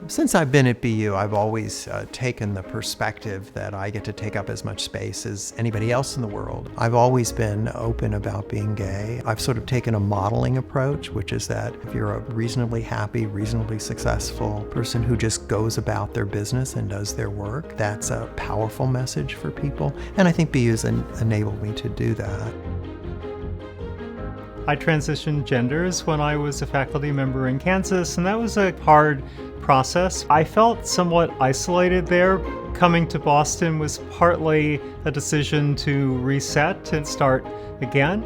Since I've been at BU, I've always taken the perspective that I get to take up as much space as anybody else in the world. I've always been open about being gay. I've sort of taken a modeling approach, which is that if you're a reasonably happy, reasonably successful person who just goes about their business and does their work, that's a powerful message for people. And I think BU's enabled me to do that. I transitioned genders when I was a faculty member in Kansas, and that was a hard process. I felt somewhat isolated there. Coming to Boston was partly a decision to reset and start again.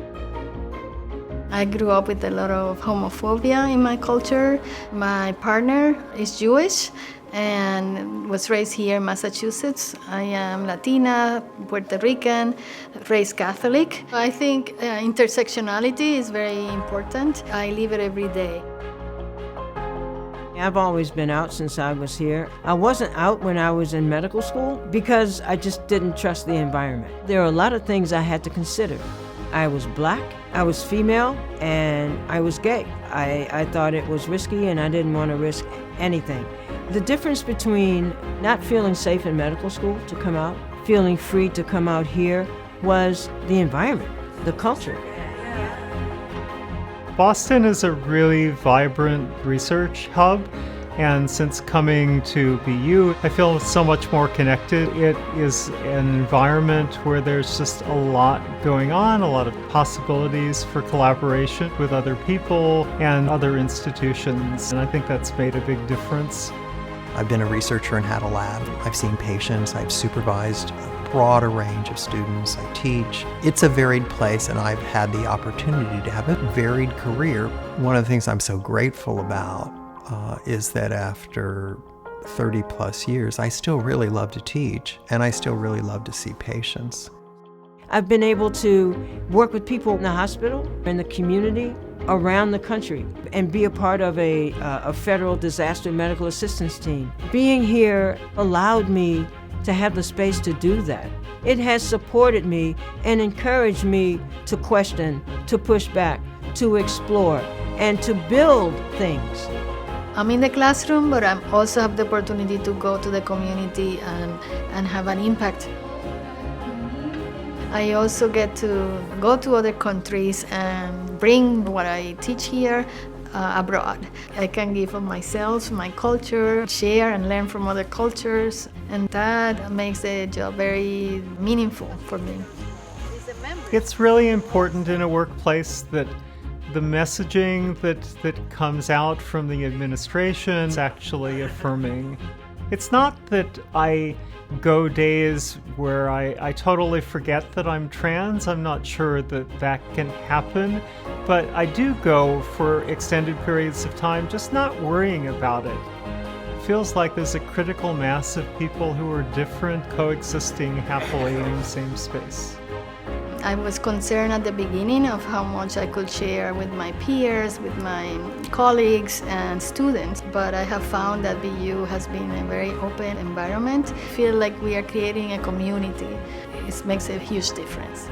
I grew up with a lot of homophobia in my culture. My partner is Jewish and was raised here in Massachusetts. I am Latina, Puerto Rican, raised Catholic. I think intersectionality is very important. I live it every day. I've always been out since I was here. I wasn't out when I was in medical school because I just didn't trust the environment. There are a lot of things I had to consider. I was black, I was female, and I was gay. I thought it was risky and I didn't want to risk anything. The difference between not feeling safe in medical school to come out, feeling free to come out here, was the environment, the culture. Boston is a really vibrant research hub, and since coming to BU, I feel so much more connected. It is an environment where there's just a lot going on, a lot of possibilities for collaboration with other people and other institutions, and I think that's made a big difference. I've been a researcher and had a lab. I've seen patients, I've supervised a broader range of students, I teach. It's a varied place, and I've had the opportunity to have a varied career. One of the things I'm so grateful about is that after 30 plus years, I still really love to teach, and I still really love to see patients. I've been able to work with people in the hospital, in the community, around the country, and be a part of a federal disaster medical assistance team. Being here allowed me to have the space to do that. It has supported me and encouraged me to question, to push back, to explore, and to build things. I'm in the classroom, but I also have the opportunity to go to the community and have an impact. I also get to go to other countries and bring what I teach here abroad. I can give of myself, my culture, share and learn from other cultures, and that makes the job very meaningful for me. It's really important in a workplace that the messaging that comes out from the administration is actually affirming. It's not that I go days where I totally forget that I'm trans. I'm not sure that can happen, but I do go for extended periods of time just not worrying about it. It feels like there's a critical mass of people who are different coexisting happily in the same space. I was concerned at the beginning of how much I could share with my peers, with my colleagues and students, but I have found that BU has been a very open environment. I feel like we are creating a community. It makes a huge difference.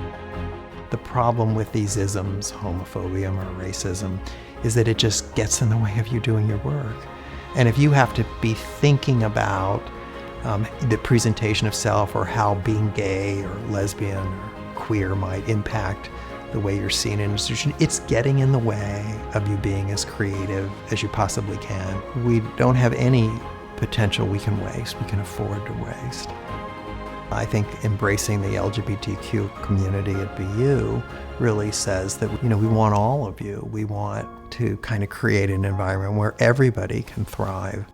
The problem with these isms, homophobia or racism, is that it just gets in the way of you doing your work. And if you have to be thinking about the presentation of self or how being gay or lesbian or queer might impact the way you're seen in an institution, it's getting in the way of you being as creative as you possibly can. We don't have any potential we can waste, we can afford to waste. I think embracing the LGBTQ community at BU really says that, we want all of you. We want to kind of create an environment where everybody can thrive.